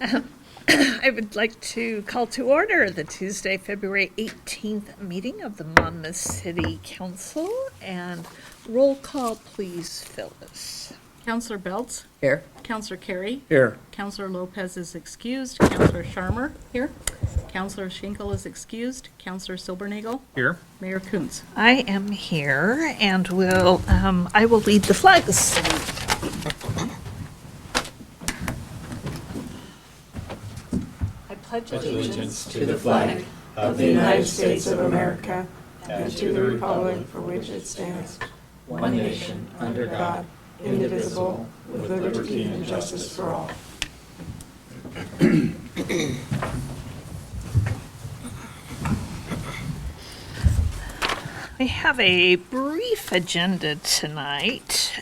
I would like to call to order the Tuesday, February 18th meeting of the Monmouth City Council, and roll call, please, Phyllis. Councillor Belts. Here. Councillor Carey. Here. Councillor Lopez is excused. Councillor Sharmer. Here. Councillor Schinkel is excused. Councillor Silbernagel. Here. Mayor Kuntz. I am here, and I will lead the flag salute. I pledge Allegiance to the flag of the United States of America and to the republic for which it stands, one nation, under God, indivisible, with liberty and justice for all. We have a brief agenda tonight,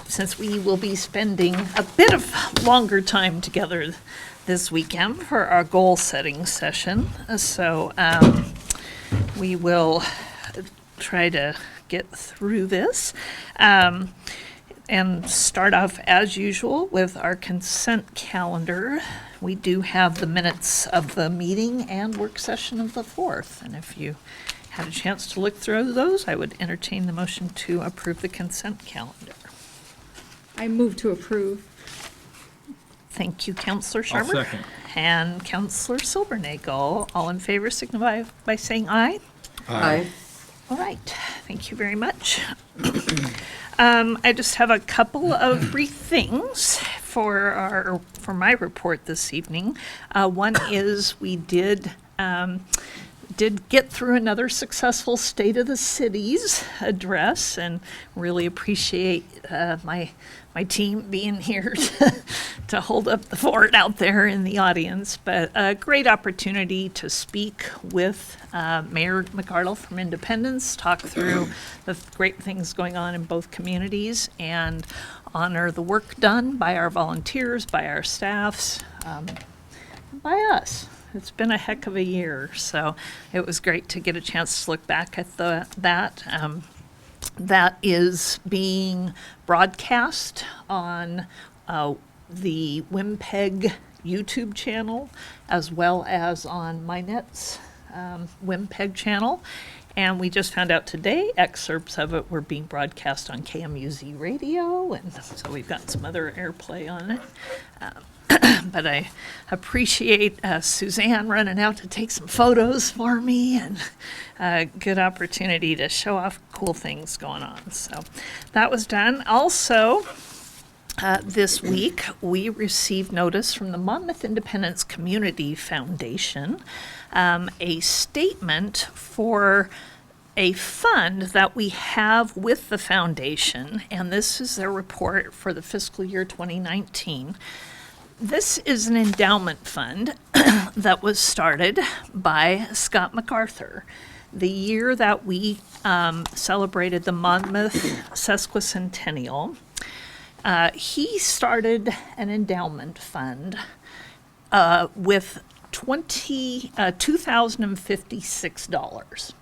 since we will be spending a bit of longer time together this weekend for our goal-setting session. So we will try to get through this and start off, as usual, with our consent calendar. We do have the minutes of the meeting and work session of the 4th, and if you had a chance to look through those, I would entertain the motion to approve the consent calendar. I move to approve. Thank you, Councillor I'll Sharma. second. And Councillor Silbernagel. All in favor signify by saying aye. Aye. All right, thank you very much. I just have a couple of brief things for my report this evening. One is we did get through another successful State of the Cities address, and really appreciate my team being here to hold up the fort out there in the audience. But a great opportunity to speak with Mayor McArdle from Independence, talk through the great things going on in both communities, and honor the work done by our volunteers, by our staffs, by us. It's been a heck of a year, so it was great to get a chance to look back at that. That is being broadcast on the Wimpeg YouTube channel, as well as on MyNet's Wimpeg channel. And we just found out today excerpts of it were being broadcast on KMUZ radio, and so we've got some other airplay on it. But I appreciate Suzanne running out to take some photos for me, and a good opportunity to show off cool things going on. So that was done. Also, this week, we received notice from the Monmouth Independence Community Foundation, a statement for a fund that we have with the foundation, and this is their report for the fiscal year 2019. This is an endowment fund that was started by Scott MacArthur. The year that we celebrated the Monmouth sesquicentennial, he started an endowment fund with $2,056.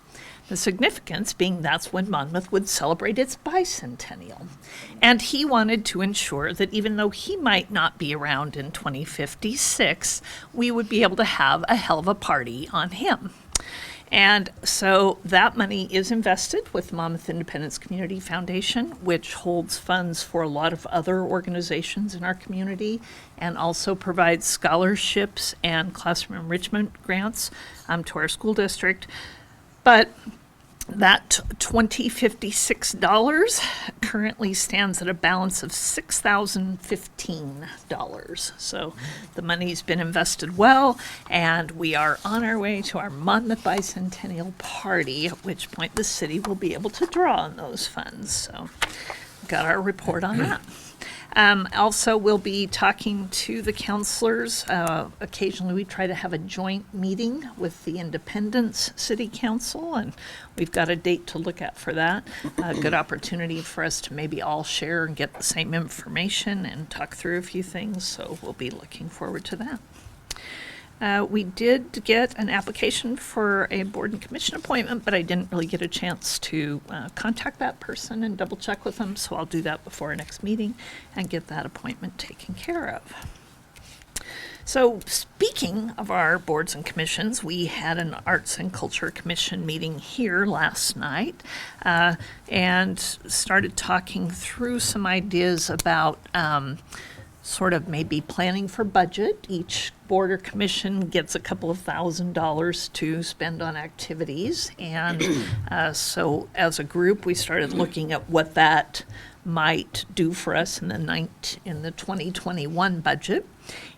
The significance being that's when Monmouth would celebrate its bicentennial. And he wanted to ensure that even though he might not be around in 2056, we would be able to have a hell of a party on him. And so that money is invested with Monmouth Independence Community Foundation, which holds funds for a lot of other organizations in our community, and also provides scholarships and classroom enrichment grants to our school district. But that $2,056 currently stands at a balance of $6,015. So the money's been invested well, and we are on our way to our Monmouth Bicentennial Party, at which point the city will be able to draw on those funds. So got our report on that. Also, we'll be talking to the councilors. Occasionally, we try to have a joint meeting with the Independence City Council, and we've got a date to look at for that. A good opportunity for us to maybe all share and get the same information and talk through a few things, so we'll be looking forward to that. We did get an application for a board and commission appointment, but I didn't really get a chance to contact that person and double check with them, so I'll do that before our next meeting and get that appointment taken care of. So, speaking of our boards and commissions, we had an Arts and Culture Commission meeting here last night and started talking through some ideas about sort of maybe planning for budget. Each board or commission gets a couple of $1,000s to spend on activities. And so, as a group, we started looking at what that might do for us in the 2021 budget,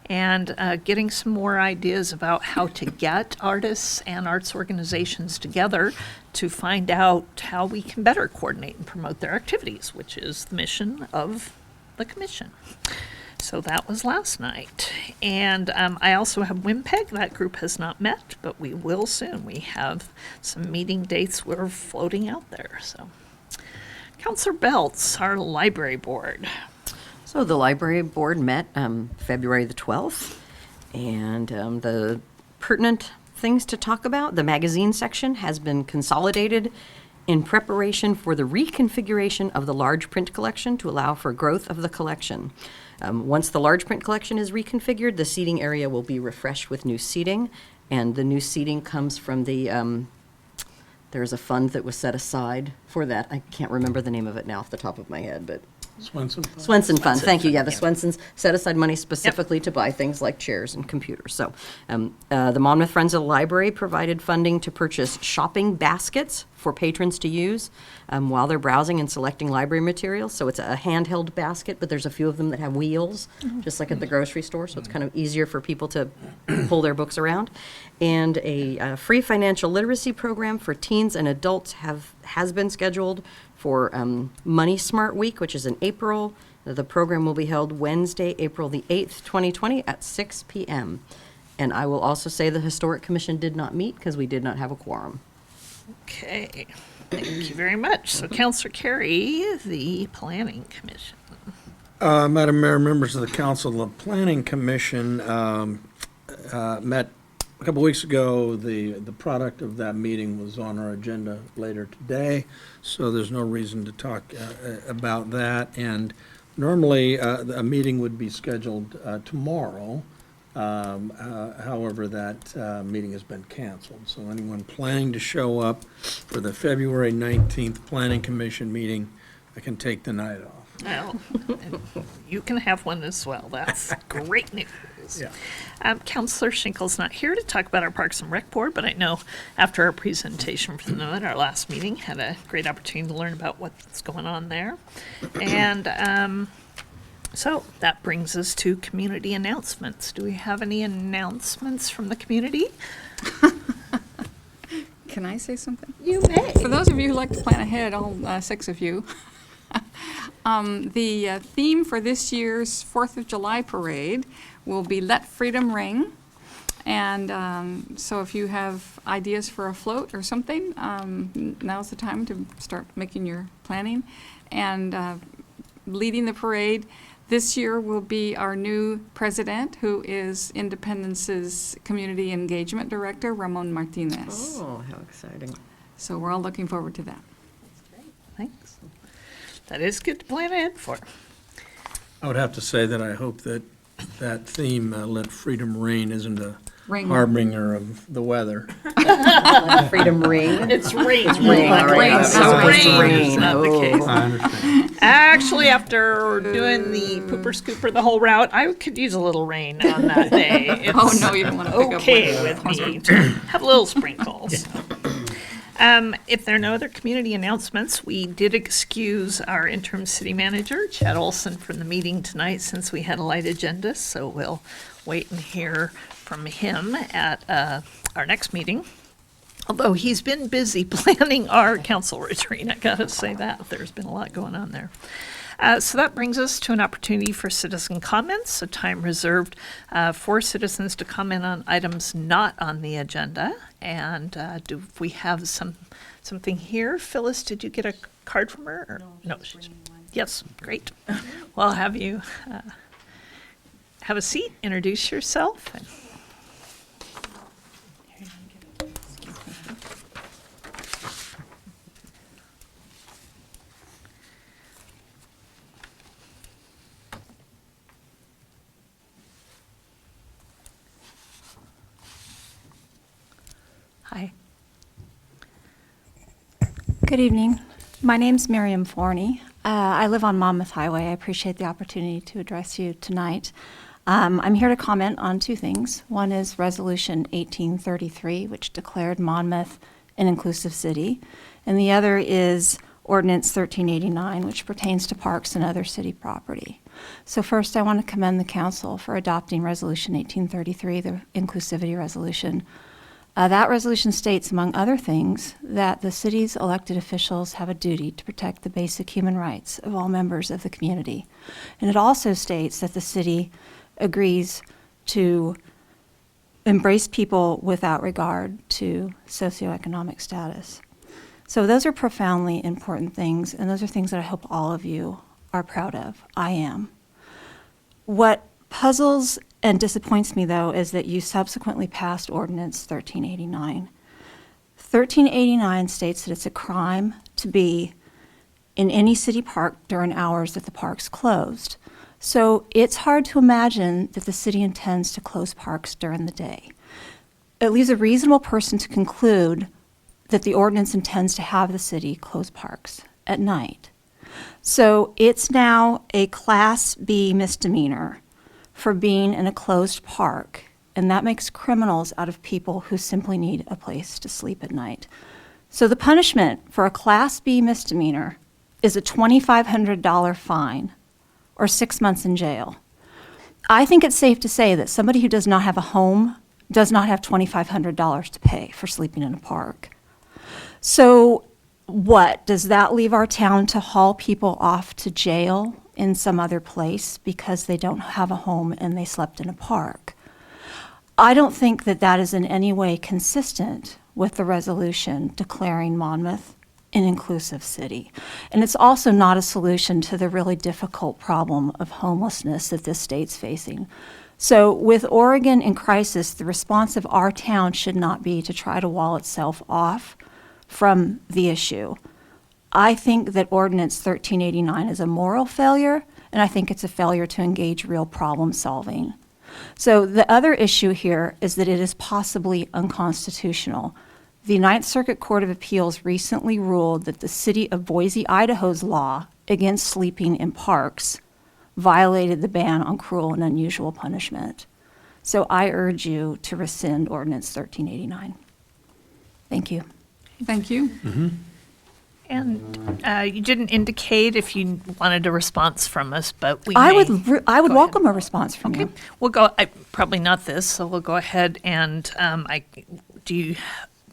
and getting some more ideas about how to get artists and arts organizations together to find out how we can better coordinate and promote their activities, which is the mission of the commission. So that was last night. And I also have WIMPEG. That group has not met, but we will soon. We have some meeting dates we're floating out there. So, Counselor Belts, our library board. So the library board met February the 12th, and the pertinent things to talk about, the magazine section has been consolidated in preparation for the reconfiguration of the large print collection to allow for growth of the collection. Once the large print collection is reconfigured, the seating area will be refreshed with new seating, and the new seating comes from the there's a fund that was set aside for that. I can't remember the name of it now off the top of my head, but Swenson? Swenson Fund, thank you. Yeah, the yeah. Swensons set aside money specifically to buy things like chairs and computers. So the Monmouth Friends of the Library provided funding to purchase shopping baskets for patrons to use while they're browsing and selecting library materials. So it's a handheld basket, but there's a few of them that have wheels, just like at the grocery store. So it's kind of easier for people to pull their books around. And a free financial literacy program for teens and adults has been scheduled for Money Smart Week, which is in April. The program will be held Wednesday, April the 8th, 2020 at 6 p.m. And I will also say the Historic Commission did not meet because we did not have a quorum. Okay, thank you very much. So, Counselor Carey, the Planning Commission. Madam Mayor, members of the council, the Planning Commission met a couple weeks ago. The product of that meeting was on our agenda later today, so there's no reason to talk about that. And normally, a meeting would be scheduled tomorrow. However, that meeting has been canceled. So anyone planning to show up for the February 19th Planning Commission meeting, I can take the night off. Well, and you can have one as well. That's great news. Yeah. Counselor Schinkel's not here to talk about our Parks and Rec Board, but I know after our presentation from them at our last meeting, had a great opportunity to learn about what's going on there. And so that brings us to community announcements. Do we have any announcements from the community? Can I say something? You may. For those of you who like to plan ahead, all 6 of you, the theme for this year's 4th of July parade will be Let Freedom Ring. And so if you have ideas for a float or something, now's the time to start making your planning. And leading the parade this year will be our new president, who is Independence's Community Engagement Director, Ramon Martinez. Oh, how exciting. So we're all looking forward to that. Thanks. That is good to plan ahead for. I would have to say that I hope that that theme, Let Freedom Reign, isn't a Ring. harbinger of the weather. Freedom Ring. It's rain. Ring, all right. Ring, It's that's supposed to rain. rain. It's not the Oh. case. I understand. Actually, after doing the pooper scooper the whole route, I could use a little rain on that day. Oh, It's no, you don't want to pick okay up with me to have little sprinkles. If there are no other community announcements, we did excuse our interim city manager, Chad Olson, from the meeting tonight since we had a light agenda, so we'll wait and hear from him at our next meeting. Although he's been busy planning our council retreat, I gotta say that. There's been a lot going on there. So that brings us to an opportunity for citizen comments, a time reserved for citizens to comment on items not on the agenda. And do we have something here? Phyllis, did you get a card from her? Or? No. Yes, great. Well, I'll have you have a seat, introduce yourself. And Hi. Good evening. My name's Miriam Forney. I live on Monmouth Highway. I appreciate the opportunity to address you tonight. I'm here to comment on two things. One is Resolution 1833, which declared Monmouth an inclusive city, and the other is Ordinance 1389, which pertains to parks and other city property. So first, I want to commend the council for adopting Resolution 1833, the inclusivity resolution. That resolution states, among other things, that the city's elected officials have a duty to protect the basic human rights of all members of the community. And it also states that the city agrees to embrace people without regard to socioeconomic status. So those are profoundly important things, and those are things that I hope all of you are proud of. I am. What puzzles and disappoints me, though, is that you subsequently passed Ordinance 1389. 1389 states that it's a crime to be in any city park during hours that the park's closed. So it's hard to imagine that the city intends to close parks during the day. It leaves a reasonable person to conclude that the ordinance intends to have the city close parks at night. So it's now a Class B misdemeanor for being in a closed park, and that makes criminals out of people who simply need a place to sleep at night. So the punishment for a Class B misdemeanor is a $2,500 fine or 6 months in jail. I think it's safe to say that somebody who does not have a home does not have $2,500 to pay for sleeping in a park. So what, does that leave our town to haul people off to jail in some other place because they don't have a home and they slept in a park? I don't think that that is in any way consistent with the resolution declaring Monmouth an inclusive city. And it's also not a solution to the really difficult problem of homelessness that this state's facing. So with Oregon in crisis, the response of our town should not be to try to wall itself off from the issue. I think that Ordinance 1389 is a moral failure, and I think it's a failure to engage real problem solving. So the other issue here is that it is possibly unconstitutional. The Ninth Circuit Court of Appeals recently ruled that the city of Boise, Idaho's law against sleeping in parks violated the ban on cruel and unusual punishment. So I urge you to rescind Ordinance 1389. Thank you. Thank you. And you didn't indicate if you wanted a response from us, but we I may. would Go welcome ahead. a response from Okay, you. we'll go, probably not this, so we'll go ahead and, do you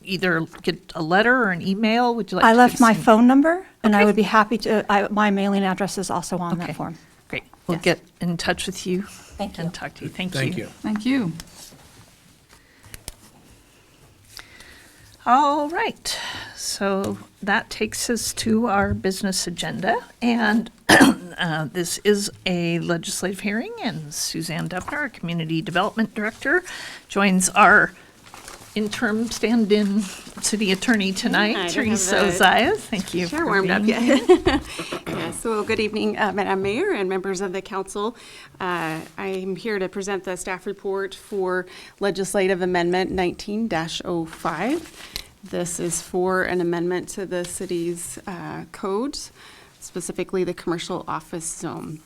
either get a letter or an email? Would you like to? I left my send- phone number, and I Okay. would be happy to, my mailing address is also on Okay. that form. Great, we'll Yes. get in touch with you. Thank you. And talk to you, thank you. Thank you. Thank you. All right, so that takes us to our business agenda, and this is a legislative hearing, and Suzanne Duffner, our Community Development Director, joins our interim stand-in city attorney I tonight, don't have Teresa the Ozias. Thank you chair for warmed up being yet. here. Yeah, so good evening, Madam Mayor and members of the council. I'm here to present the staff report for Legislative Amendment 19-05. This is for an amendment to the city's codes, specifically the commercial office zone.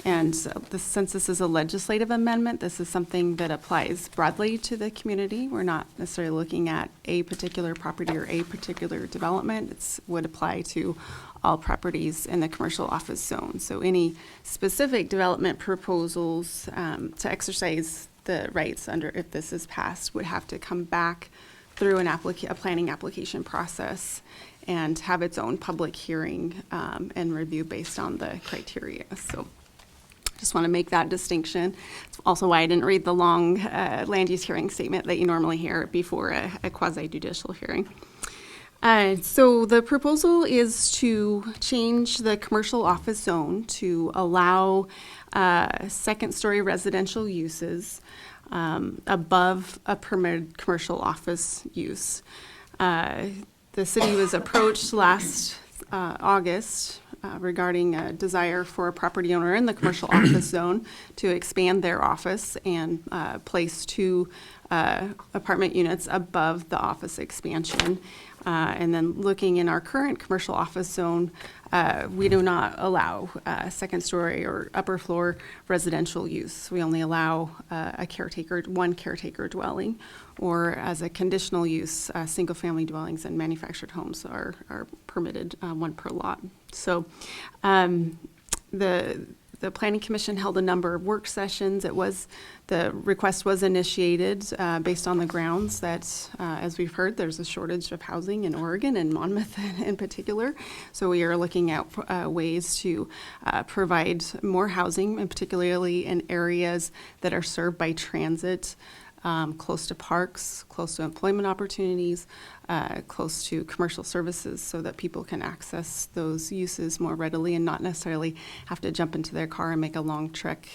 And since this is a legislative amendment, this is something that applies broadly to the community. We're not necessarily looking at a particular property or a particular development. It would apply to all properties in the commercial office zone. So any specific development proposals to exercise the rights under, if this is passed, would have to come back through a planning application process and have its own public hearing and review based on the criteria. So just want to make that distinction. It's also why I didn't read the long land use hearing statement that you normally hear before a quasi-judicial hearing. So the proposal is to change the commercial office zone to allow second-story residential uses above a permitted commercial office use. The city was approached last August regarding a desire for a property owner in the commercial office zone to expand their office and place 2 apartment units above the office expansion. And then looking in our current commercial office zone, we do not allow second-story or upper floor residential use. We only allow one caretaker dwelling, or as a conditional use, single-family dwellings and manufactured homes are permitted, 1 per lot. So the Planning Commission held a number of work sessions. The request was initiated based on the grounds that, as we've heard, there's a shortage of housing in Oregon and Monmouth in particular. So we are looking at ways to provide more housing, and particularly in areas that are served by transit, close to parks, close to employment opportunities, close to commercial services, so that people can access those uses more readily and not necessarily have to jump into their car and make a long trek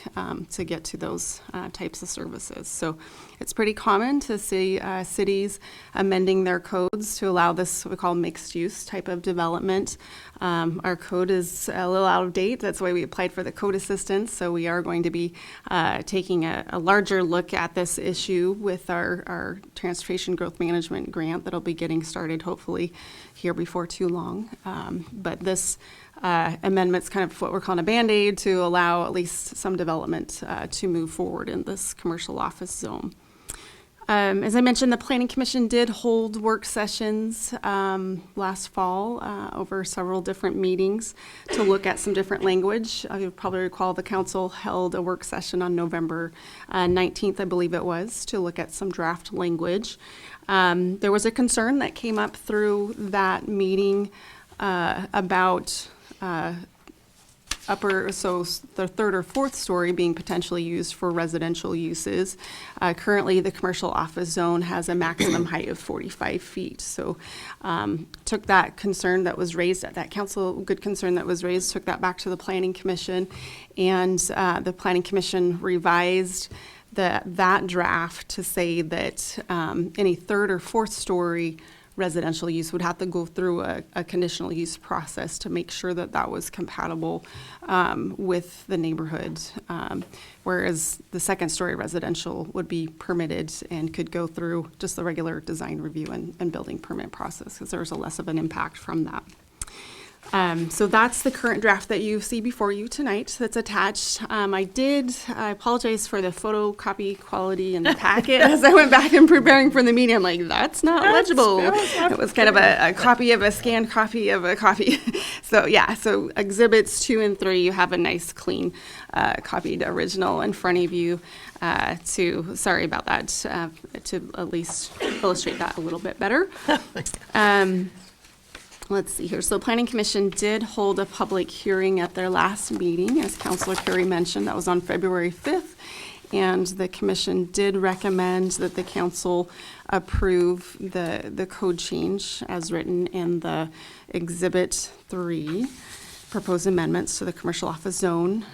to get to those types of services. So it's pretty common to see cities amending their codes to allow this, what we call mixed use type of development. Our code is a little out of date. That's why we applied for the code assistance. So we are going to be taking a larger look at this issue with our Transportation Growth Management grant that'll be getting started hopefully here before too long. But this amendment's kind of what we're calling a Band-Aid to allow at least some development to move forward in this commercial office zone. As I mentioned, the Planning Commission did hold work sessions last fall over several different meetings to look at some different language. You'll probably recall the council held a work session on November 19th, I believe it was, to look at some draft language. There was a concern that came up through that meeting about the 3rd or 4th story being potentially used for residential uses. Currently, the commercial office zone has a maximum height of 45 feet. So took that concern that was raised at that council, good concern that was raised, took that back to the Planning Commission, and the Planning Commission revised that draft to say that any 3rd or 4th story residential use would have to go through a conditional use process to make sure that that was compatible with the neighborhood, whereas the 2nd story residential would be permitted and could go through just the regular design review and building permit process, because there's a less of an impact from that. So that's the current draft that you see before you tonight that's attached. I apologize for the photocopy quality in the packet as I went back and preparing for the meeting. I'm like, that's not legible. It was kind of a copy of a scanned copy of a copy. So yeah, so exhibits 2 and 3, you have a nice clean copied original in front of you sorry about that, to at least illustrate that a little bit better. Let's see here. So the Planning Commission did hold a public hearing at their last meeting, as Councilor Curry mentioned. That was on February 5th. And the commission did recommend that the council approve the code change as written in the Exhibit 3, proposed amendments to the commercial office zone.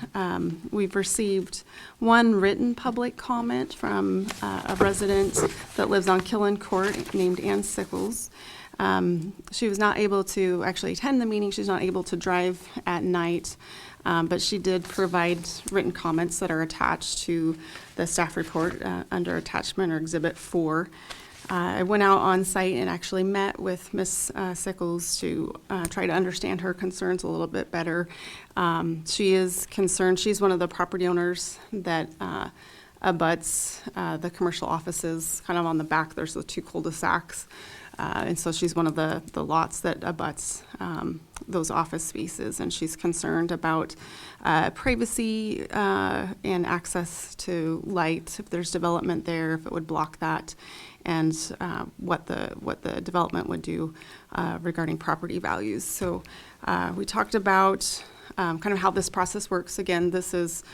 We've received 1 written public comment from a resident that lives on Killen Court named Ann Sickles. She was not able to actually attend the meeting. She's not able to drive at night, but she did provide written comments that are attached to the staff report under attachment or Exhibit 4. I went out on site and actually met with Ms. Sickles to try to understand her concerns a little bit better. She is concerned. She's one of the property owners that abuts the commercial offices. Kind of on the back, there's the 2 cul-de-sacs. And so she's one of the lots that abuts those office spaces, and she's concerned about privacy and access to light, if there's development there, if it would block that, and what the development would do regarding property values. So we talked about kind of how this process works. Again, this is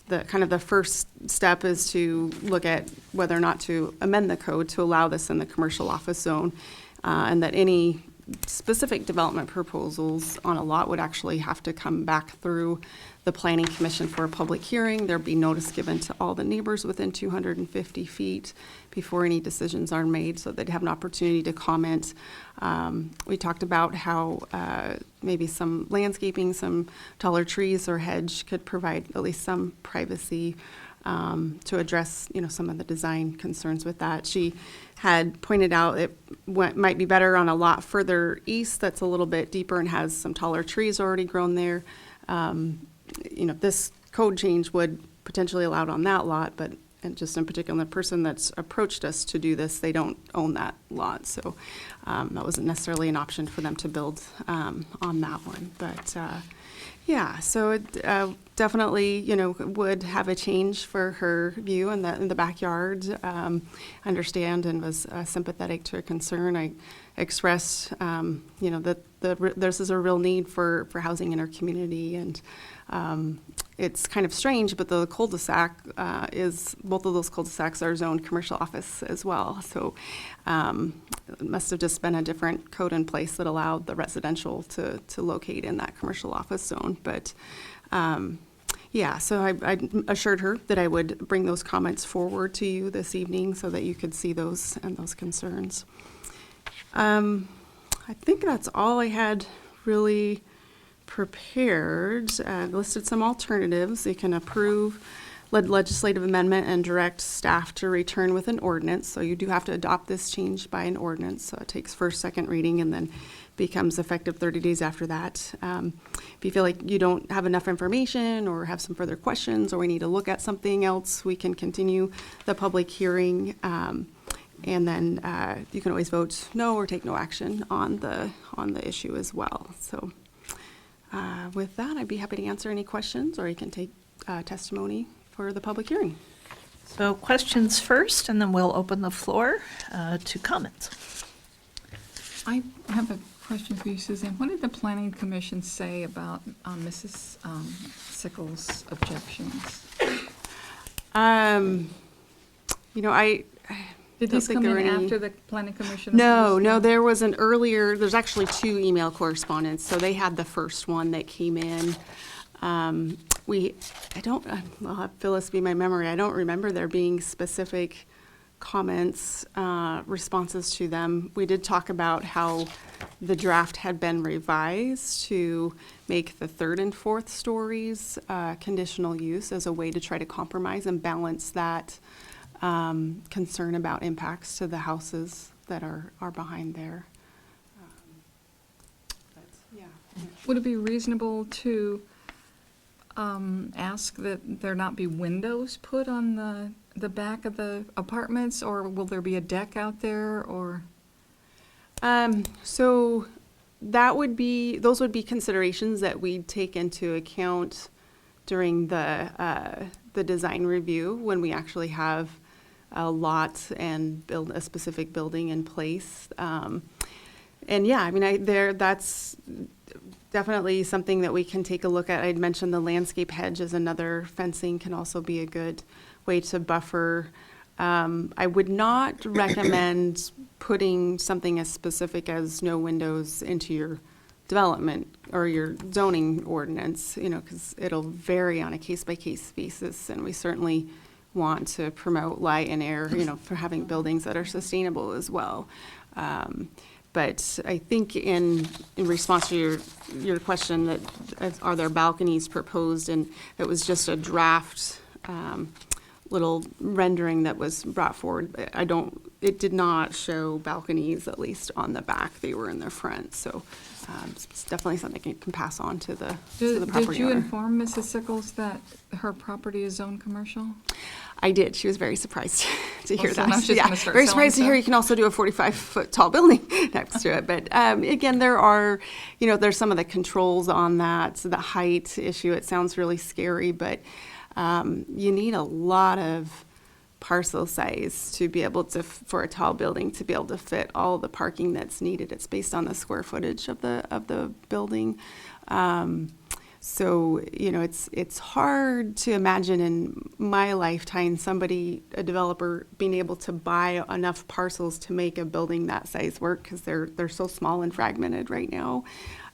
the first step is to look at whether or not to amend the code to allow this in the commercial office zone, and that any specific development proposals on a lot would actually have to come back through the planning commission for a public hearing. There'd be notice given to all the neighbors within 250 feet before any decisions are made, so they'd have an opportunity to comment. We talked about how maybe some landscaping, some taller trees or hedge could provide at least some privacy to address, some of the design concerns with that. She had pointed out it might be better on a lot further east that's a little bit deeper and has some taller trees already grown there. This code change would potentially allow it on that lot, but and just in particular, the person that's approached us to do this, they don't own that lot. So that wasn't necessarily an option for them to build on that one. But yeah, so it definitely, would have a change for her view in the backyard. Understand and was sympathetic to her concern. I expressed, that this is a real need for housing in our community, and it's kind of strange, but the cul-de-sac both of those cul-de-sacs are zoned commercial office as well. So it must have just been a different code in place that allowed the residential to locate in that commercial office zone. But yeah, so I assured her that I would bring those comments forward to you this evening so that you could see those and those concerns. I think that's all I had really prepared. Listed some alternatives. You can approve legislative amendment and direct staff to return with an ordinance. So you do have to adopt this change by an ordinance. So it takes first, second reading, and then becomes effective 30 days after that. If you feel like you don't have enough information or have some further questions or we need to look at something else, we can continue the public hearing. And then you can always vote no or take no action on the issue as well. So with that, I'd be happy to answer any questions, or you can take testimony for the public hearing. So questions first, and then we'll open the floor to comments. I have a question for you, Suzanne. What did the Planning Commission say about Mrs. Sickles' objections? Did don't these think come there in were any- after the Planning Commission? No, there was there's actually 2 email correspondence. So they had the first one that came in. I'll have Phyllis be my memory. I don't remember there being specific comments, responses to them. We did talk about how the draft had been revised to make the 3rd and 4th stories conditional use as a way to try to compromise and balance that concern about impacts to the houses that are behind there. Would it be reasonable to ask that there not be windows put on the back of the apartments, or will there be a deck out there, or? So those would be considerations that we'd take into account during the design review when we actually have a lot and build a specific building in place. And yeah, that's definitely something that we can take a look at. I'd mentioned the landscape hedge as another fencing can also be a good way to buffer. I would not recommend putting something as specific as no windows into your development or your zoning ordinance, because it'll vary on a case-by-case basis, and we certainly want to promote light and air, for having buildings that are sustainable as well. But I think in response to your question that are there balconies proposed, and it was just a draft little rendering that was brought forward. It did not show balconies, at least on the back. They were in the front. So it's definitely something you can pass on to the property Did you owner. inform Mrs. Sickles that her property is zoned commercial? I did. She was very surprised to hear so that. now she's Yeah, gonna start very selling surprised to hear stuff? you can also do a 45-foot tall building next to it. But again, there are, there's some of the controls on that. So the height issue, it sounds really scary, but you need a lot of parcel size to be able to, for a tall building, to be able to fit all the parking that's needed. It's based on the square footage of the building. So, you know, it's hard to imagine in my lifetime a developer being able to buy enough parcels to make a building that size work, because they're so small and fragmented right now.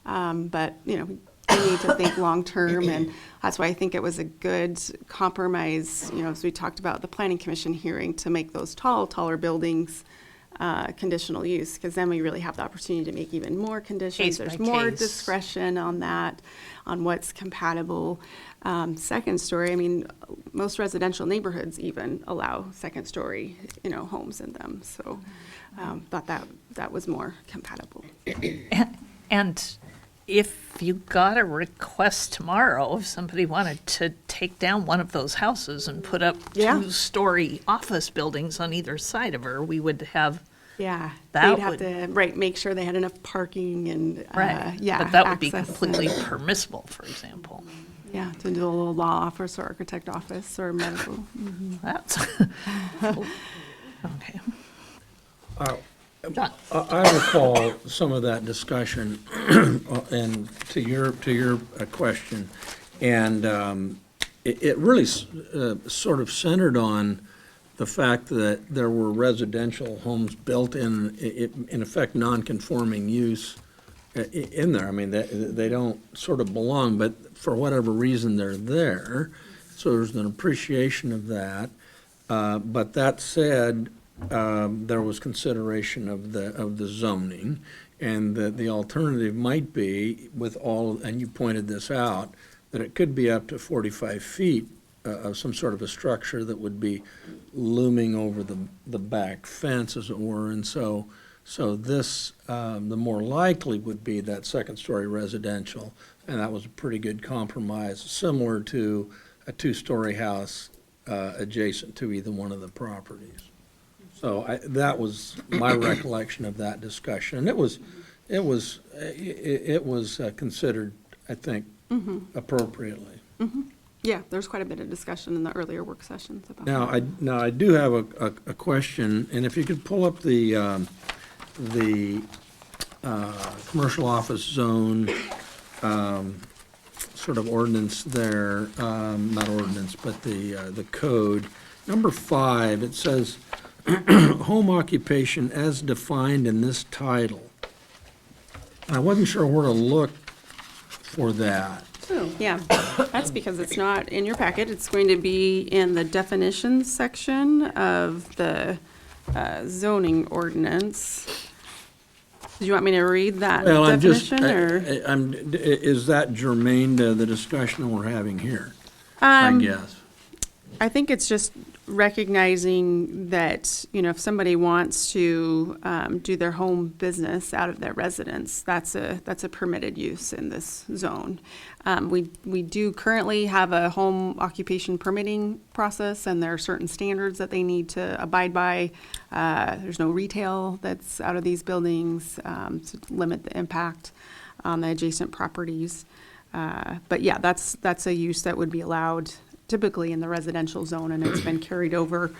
But, you know, we need to think long-term, and that's why I think it was a good compromise, you know, as we talked about the Planning Commission hearing, to make those taller buildings conditional use, because then we really have the opportunity to make even more conditions. Case There's by more case. discretion on that, on what's compatible. Second story, I mean, most residential neighborhoods even allow second story, you know, homes in them. So thought that was more compatible. And if you got a request tomorrow, if somebody wanted to take down one of those houses and put up Yeah. 2-story office buildings on either side of her, we would have, Yeah, That they'd have would- to, right, make sure they had enough parking and, right. yeah, But that would be access completely and- permissible, for example. Yeah, to do a little law office or architect office or medical. That's, okay. John? I recall some of that discussion, and to your question, and it really sort of centered on the fact that there were residential homes built in effect, non-conforming use in there. I mean, they don't sort of belong, but for whatever reason, they're there. So there's an appreciation of that. But that said, there was consideration of the zoning, and that the alternative might be with all, and you pointed this out, that it could be up to 45 feet of some sort of a structure that would be looming over the back fence, as it were. And so this, the more likely would be that second-story residential, and that was a pretty good compromise, similar to a 2-story house adjacent to either one of the properties. So that was my recollection of that discussion. And it was considered, I think, appropriately. Yeah, there's quite a bit of discussion in the earlier work sessions about Now, that. I do have a question, and if you could pull up the commercial office zone sort of ordinance there, not ordinance, but the code. Number 5, it says, home occupation as defined in this title. I wasn't sure where to look for that. Yeah, that's because it's not in your packet. It's going to be in the definitions section of the zoning ordinance. Do you want me to read that Well, I'm just, definition, or? is that germane to the discussion we're having here? I guess. I think it's just recognizing that, you know, if somebody wants to do their home business out of their residence, that's a permitted use in this zone. We do currently have a home occupation permitting process, and there are certain standards that they need to abide by. There's no retail that's out of these buildings to limit the impact on the adjacent properties. But yeah, that's a use that would be allowed typically in the residential zone, and it's been carried over,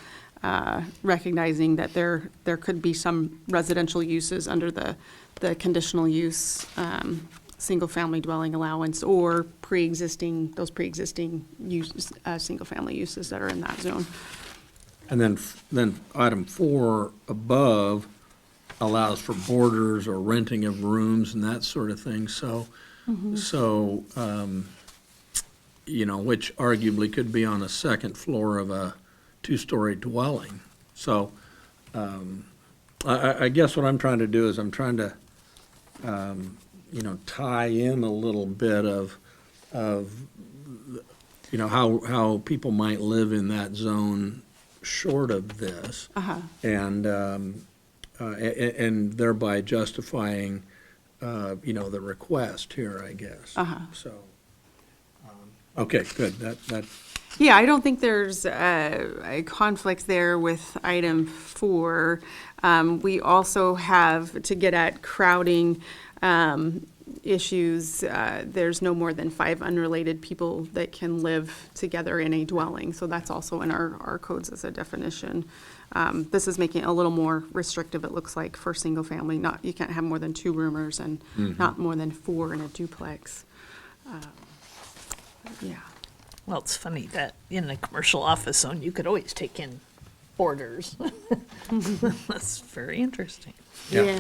recognizing that there could be some residential uses under the conditional use, single-family dwelling allowance, or those pre-existing uses, single-family uses that are in that zone. And then item 4 above allows for boarders or renting of rooms and that sort of thing. So, you know, which arguably could be on a second floor of a 2-story dwelling. So, I guess what I'm trying to do is I'm trying to, you know, tie in a little bit of you know, how people might live in that zone short of this, and thereby justifying, you know, the request here, I guess. So, okay, good. That. Yeah, I don't think there's a conflict there with item 4. We also have, to get at crowding issues, there's no more than 5 unrelated people that can live together in a dwelling. So that's also in our codes as a definition. This is making it a little more restrictive, it looks like, for single family. You can't have more than 2 roomers and not more than 4 in a duplex. Yeah. Well, it's funny that in a commercial office zone, you could always take in orders. That's very interesting. Yeah.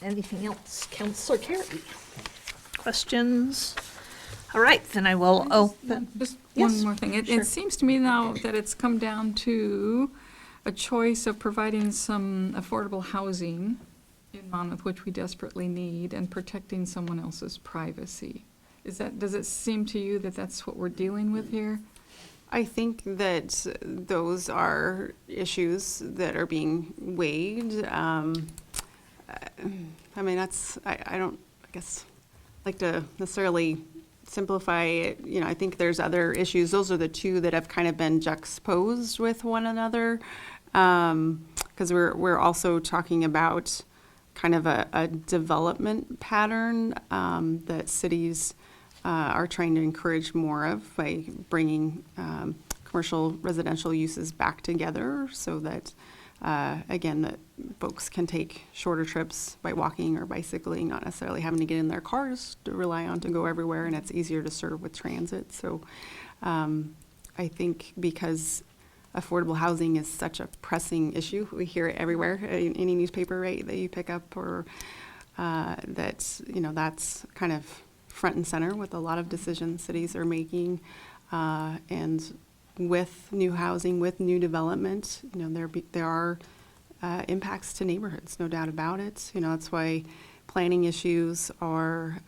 Anything else? Counselor Carey? Questions? All right, then I will open. Just Yes, one more thing. sure. It seems to me now that it's come down to a choice of providing some affordable housing in Monmouth, which we desperately need, and protecting someone else's privacy. Does it seem to you that that's what we're dealing with here? I think that those are issues that are being weighed. I mean, I don't, I guess, like to necessarily simplify it. You know, I think there's other issues. Those are the two that have kind of been juxtaposed with one another. Because we're also talking about kind of a development pattern that cities are trying to encourage more of by bringing commercial residential uses back together so that, again, that folks can take shorter trips by walking or bicycling, not necessarily having to get in their cars to rely on to go everywhere, and it's easier to serve with transit. So I think because affordable housing is such a pressing issue, we hear it everywhere, in any newspaper, right, that you pick up, or that's kind of front and center with a lot of decisions cities are making. And with new housing, with new development, there are impacts to neighborhoods, no doubt about it. That's why planning issues are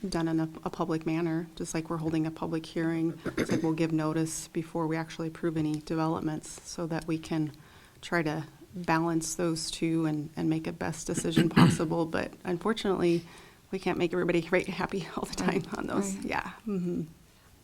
done in a public manner, just like we're holding a public hearing. It's like we'll give notice before we actually approve any developments so that we can try to balance those two and make a best decision possible. But unfortunately, we can't make everybody happy all the time on those. Right. Yeah. Mm-hmm.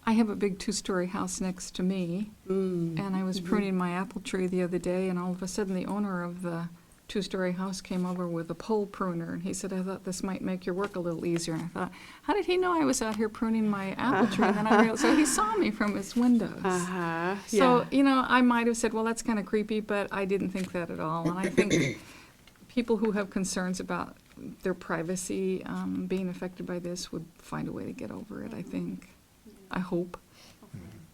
I have a big two-story house next to me, and I was pruning my apple tree the other day, and all of a sudden the owner of the two-story house came over with a pole pruner, and he said, "I thought this might make your work a little easier." And I thought, how did he know I was out here pruning my apple tree? And then I realized, so he saw me from his windows. So, I might have said, well, that's kind of creepy, but I didn't think that at all. And I think people who have concerns about their privacy being affected by this would find a way to get over it, I think. I hope.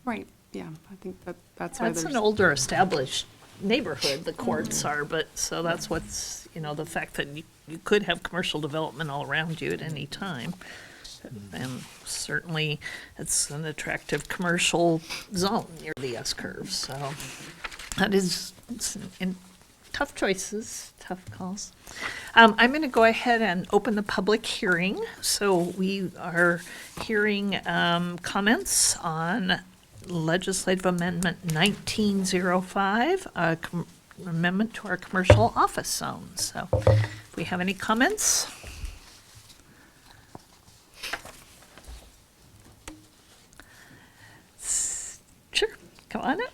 Right. Yeah. I think that's why That's there's an older established neighborhood, the courts are, but, so that's what's, the fact that you could have commercial development all around you at any time. And certainly, it's an attractive commercial zone near the S-curve, so that is, tough choices, tough calls. I'm going to go ahead and open the public hearing. So we are hearing comments on Legislative Amendment 1905, amendment to our commercial office zone. So if we have any comments? Sure, come on up.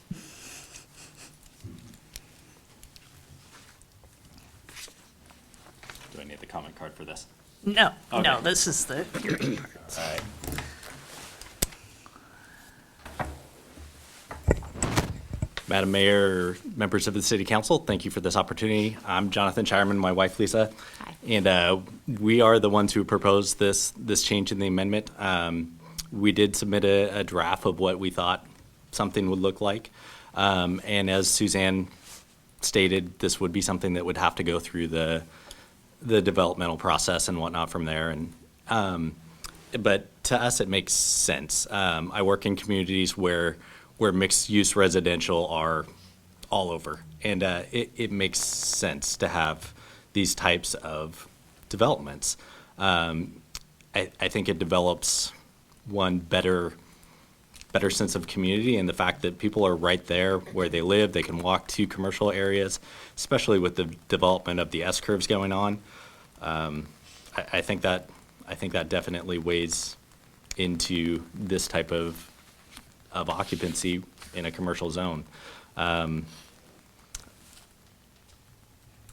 Do I need the comment card for this? No, no, Okay. this is the hearing part. All right. Madam Mayor, members of the City Council, thank you for this opportunity. I'm Jonathan Shireman, my wife Lisa. Hi. And we are the ones who proposed this change in the amendment. We did submit a draft of what we thought something would look like. And as Suzanne stated, this would be something that would have to go through the developmental process and whatnot from there. And but to us, it makes sense. I work in communities where mixed-use residential are all over, and it makes sense to have these types of developments. I think it develops one better sense of community, and the fact that people are right there where they live. They can walk to commercial areas, especially with the development of the S-curves going on. I think that definitely weighs into this type of occupancy in a commercial zone. Oh,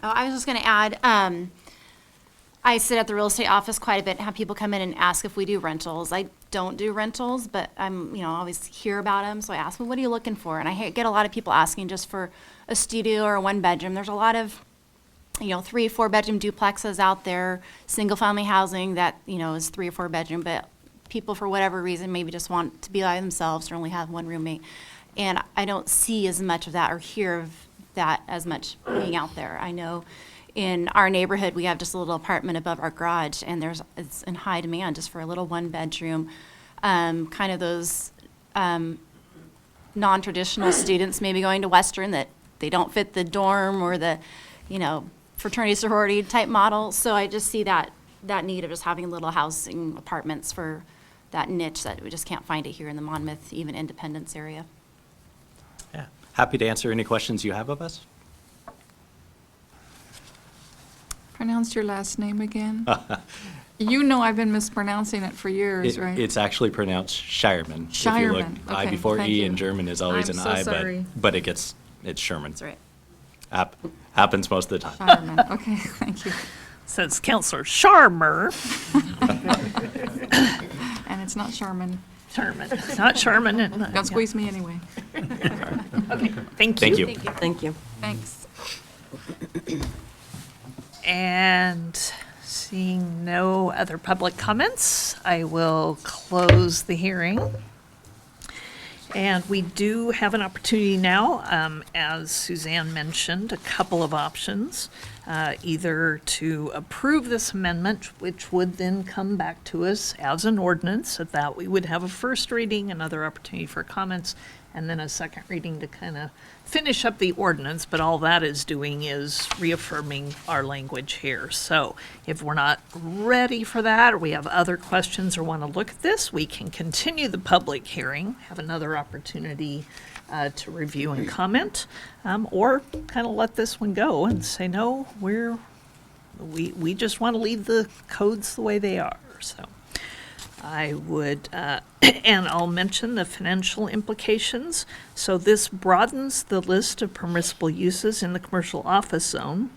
I was just going to add, I sit at the real estate office quite a bit and have people come in and ask if we do rentals. I don't do rentals, but I'm, always hear about them. So I ask, well, what are you looking for? And I get a lot of people asking just for a studio or a one bedroom. There's a lot of 3 or 4 bedroom duplexes out there, single family housing that, is 3 or 4 bedroom, but people for whatever reason maybe just want to be by themselves or only have one roommate. And I don't see as much of that or hear of that as much being out there. I know in our neighborhood, we have just a little apartment above our garage, and it's in high demand just for a little 1 bedroom, kind of those non-traditional students maybe going to Western that they don't fit the dorm or the, fraternity sorority type model. So I just see that need of just having little housing apartments for that niche that we just can't find it here in the Monmouth, even Independence area. Yeah. Happy to answer any questions you have of us. Pronounce your last name again. You know I've been mispronouncing it for years, right? It's actually pronounced Shireman. If you look, Shireman. I Okay, before thank E you. in German is always I'm an so I, sorry. but it's Sherman. That's right. Happens most of the time. Shireman. Okay, thank you. Says Counselor Sharmer. And it's not Sharman. Sherman, it's not Sherman. And, Don't squeeze me anyway. Okay, thank Thank you. you. Thank you. Thanks. And seeing no other public comments, I will close the hearing. And we do have an opportunity now, as Suzanne mentioned, a couple of options. Either to approve this amendment, which would then come back to us as an ordinance. At that, we would have a first reading, another opportunity for comments, and then a second reading to kind of finish up the ordinance. But all that is doing is reaffirming our language here. So if we're not ready for that, or we have other questions or want to look at this, we can continue the public hearing, have another opportunity to review and comment, or kind of let this one go and say, no, we just want to leave the codes the way they are. So I would, and I'll mention the financial implications. So this broadens the list of permissible uses in the commercial office zone,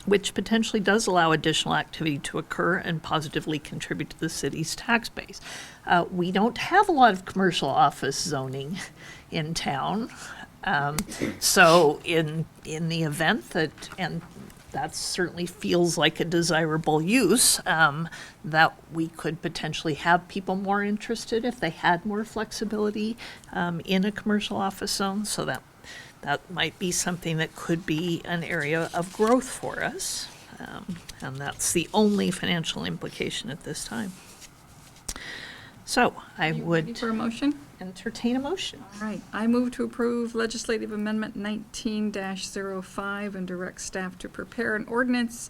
which potentially does allow additional activity to occur and positively contribute to the city's tax base. We don't have a lot of commercial office zoning in town. So in the event that, and that certainly feels like a desirable use, that we could potentially have people more interested if they had more flexibility in a commercial office zone. So that might be something that could be an area of growth for us. And that's the only financial implication at this time. So I You ready would for a motion? entertain a motion. All right, I move to approve legislative amendment 19-05 and direct staff to prepare an ordinance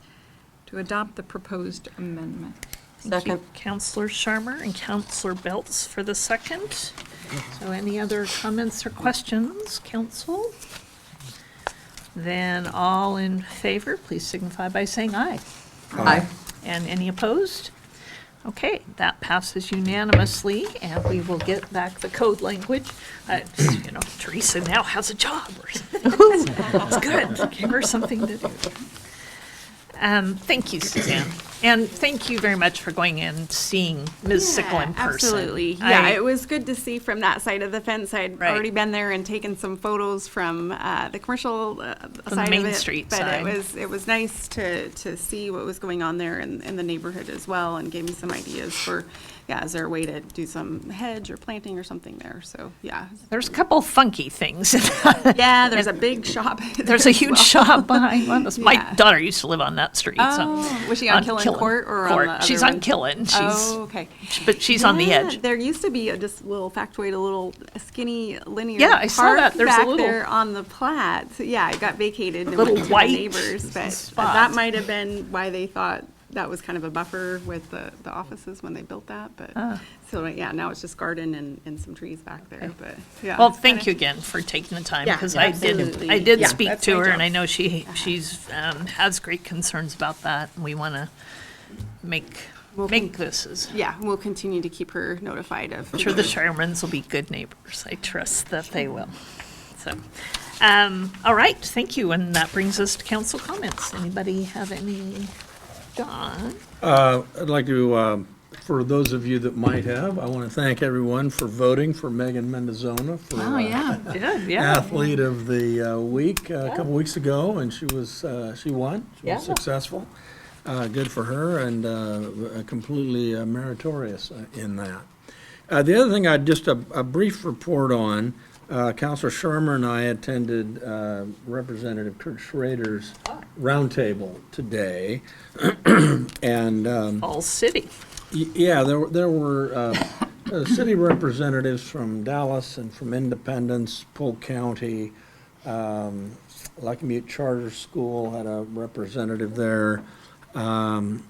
to adopt the proposed amendment. Thank you, Second. Counselor Sharmer and Counselor Belts for the second. So any other comments or questions, council? Then all in favor, please signify by saying aye. Aye. And any opposed? Okay, that passes unanimously, and we will get back the code language. Teresa now has a job or something. It's good. Give her something to do. Thank you, Suzanne. And thank you very much for going in and seeing Ms. Sickle in person. Absolutely. Yeah, I- it was good to see from that side of the fence. I'd Right. already been there and taken some photos from the commercial the side Main of it. Street but side. it was nice to see what was going on there in the neighborhood as well, and gave me some ideas for, is there a way to do some hedge or planting or something there? So, yeah. There's a couple funky things. Yeah, there's a big shop. There's a huge shop behind one. My Yeah. daughter used to live on that street. Oh, was she on Killen Court or on the other She's on one? Killen. Oh, okay. But she's on the Yeah, edge. There used to be just a little factoid, a little skinny linear Yeah, I saw park that. There's a back little- there on the plat. So, yeah, it got vacated and Little went to white the neighbors, but spot. that might have been why they thought that was kind of a buffer with the offices when they built that. But so yeah, now it's just garden and some trees back there. But yeah. Well, it's thank kinda- you again for taking the time, Yeah, because absolutely. I did Yeah, speak that's to my her, and job. I know she's has great concerns about that, and we want to make this as, Yeah, we'll continue to keep her notified of. I'm sure the Shermans will be good neighbors. I trust that they will. So, all right, thank you, and that brings us to council comments. Anybody have any? John? I'd like to for those of you that might have, I want to thank everyone for voting for Megan Mendozona for Oh, yeah. Good, yeah. Athlete of the Week a couple weeks ago, and she won. She Yeah. was successful. Good for her, and completely meritorious in that. The other thing, just a brief report on, Counselor Sharma and I attended Representative Kurt Schrader's roundtable today, and All city. yeah, there were city representatives from Dallas and from Independence, Polk County, Lucky Charter School had a representative there, and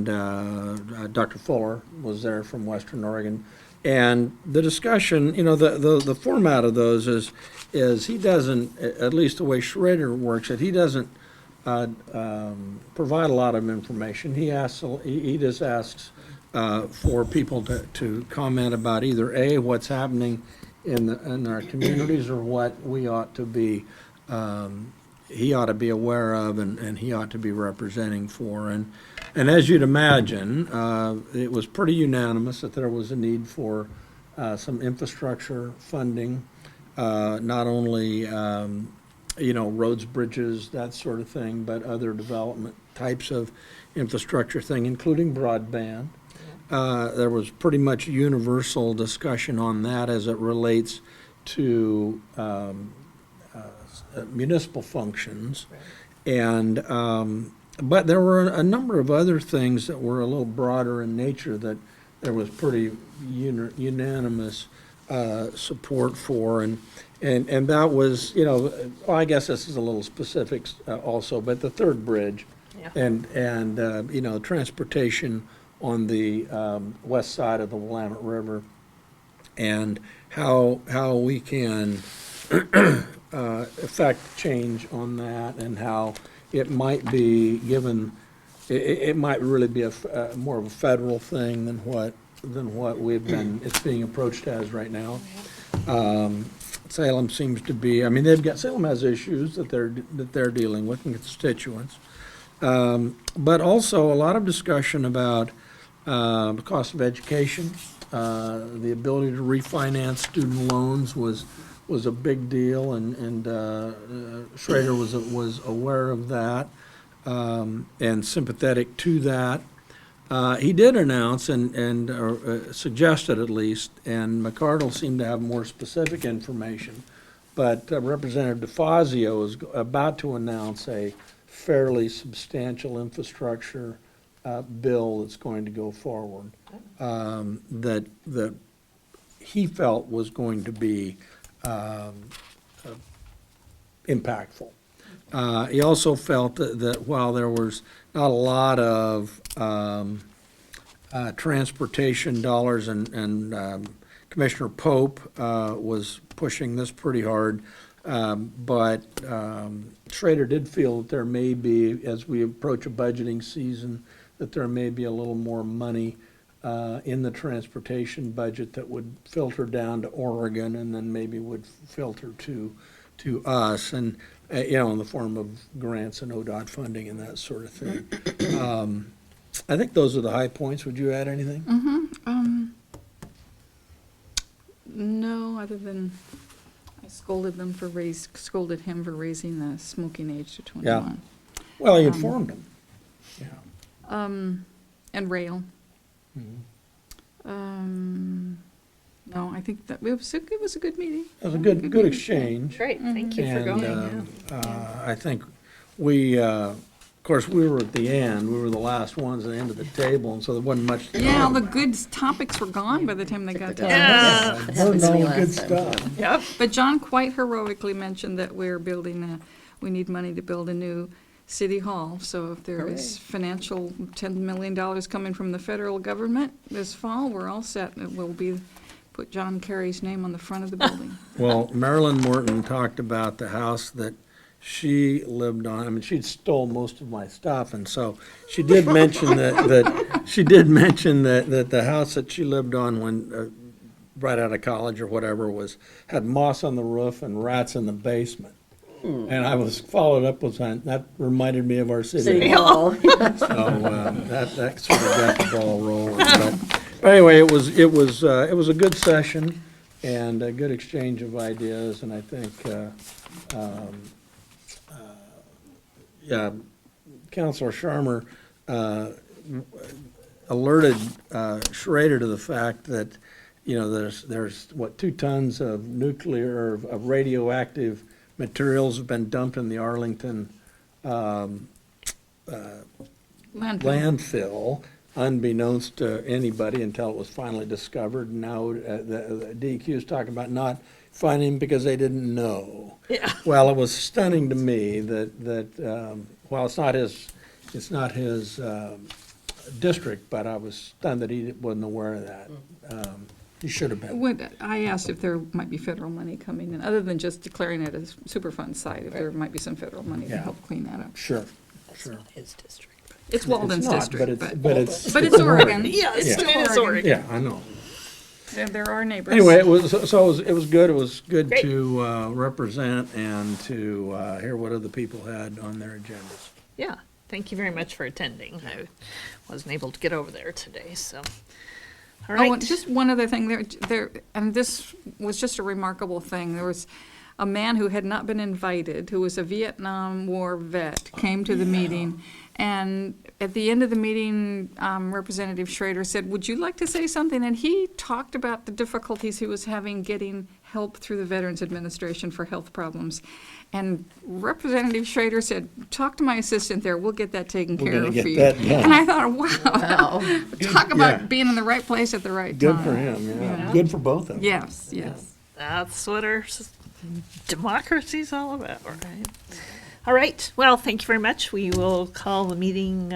Dr. Fuller was there from Western Oregon. And the discussion, the format of those is he doesn't, at least the way Schrader works it, he doesn't provide a lot of information. He just asks for people to comment about either A, what's happening in our communities, or what we ought to be, he ought to be aware of, and he ought to be representing for. And as you'd imagine, it was pretty unanimous that there was a need for some infrastructure funding, not only roads, bridges, that sort of thing, but other development types of infrastructure thing, including broadband. There was pretty much universal discussion on that as it relates to municipal functions. And but there were a number of other things that were a little broader in nature that there was pretty unanimous support for. And that was, I guess this is a little specific also, but the third bridge and transportation on the west side of the Willamette River, and how we can affect change on that, and how it might be given, it might really be more of a federal thing than what it's being approached as right now. Salem seems to be, Salem has issues that they're dealing with, and constituents. But also a lot of discussion about the cost of education, the ability to refinance student loans was a big deal, and Schrader was aware of that, and sympathetic to that. He did announce and suggested at least, and McCardle seemed to have more specific information, but Representative DeFazio is about to announce a fairly substantial infrastructure bill that's going to go forward, that he felt was going to be impactful. He also felt that while there was not a lot of transportation dollars, and Commissioner Pope was pushing this pretty hard, but Schrader did feel that there may be, as we approach a budgeting season, that there may be a little more money in the transportation budget that would filter down to Oregon, and then maybe would filter to us, and in the form of grants and ODOT funding and that sort of thing. I think those are the high points. Would you add anything? No, other than I scolded him for raising the smoking age to 21. Well, he informed them. Yeah. And rail. No, I think that it was a good meeting. It was a good exchange. Great, thank you for And going. I think of course, we were at the end. We were the last ones at the end of the table, and so there wasn't much to Yeah, all talk the about. good topics were gone by the time they got to Yeah. Heard all the good stuff. Yep. But John quite heroically mentioned that we need money to build a new city hall. So if there is financial $10 million coming from the federal government this fall, we're all set. It will put John Kerry's name on the front of the building. Well, Marilyn Morton talked about the house that she lived on. She'd stole most of my stuff, and so she did mention that the house that she lived on when right out of college or whatever had moss on the roof and rats in the basement. And I was followed up with that reminded me of our city City hall. Hall. So that sort of got the ball rolling. But anyway, it was a good session and a good exchange of ideas, and I think Councilor Sharmer alerted Schrader to the fact that there's 2 tons of nuclear of radioactive materials have been dumped in the Arlington landfill, unbeknownst to anybody until it was finally discovered. Now the DEQ is talking about not finding because they didn't know. Yeah. Well, it was stunning to me that while it's not his district, but I was stunned that he wasn't aware of that. He should have been. I asked if there might be federal money coming in, other than just declaring it a Superfund site, if there might be some federal money to Yeah. help clean that up. Sure. His district. It's Walden's It's not, district, but it's but it's Oregon. Yeah, It's it still is Oregon. Yeah, I know. There are neighbors. Anyway, it was good. It was good Great. to represent and to hear what other people had on their agendas. Yeah, thank you very much for attending. I wasn't able to get over there today, so. All right. Oh, and just one other thing there, and this was just a remarkable thing. There was a man who had not been invited, who was a Vietnam War vet, came to the meeting, and at the end of the meeting, Representative Schrader said, "Would you like to say something?" And he talked about the difficulties he was having getting help through the Veterans Administration for health problems. And Representative Schrader said, "Talk to my assistant there, we'll get that taken We're care gonna of get for you." that done. And I thought, wow, talk about Yeah. being in the right place at the right Good time. for him, yeah. Good for both of them. Yes, yes. That's what our democracy's all about, right? All right, well, thank you very much. We will call the meeting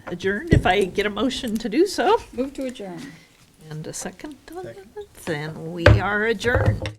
adjourned if I get a motion to do so. Move to adjourn. And a second on that, then we are adjourned.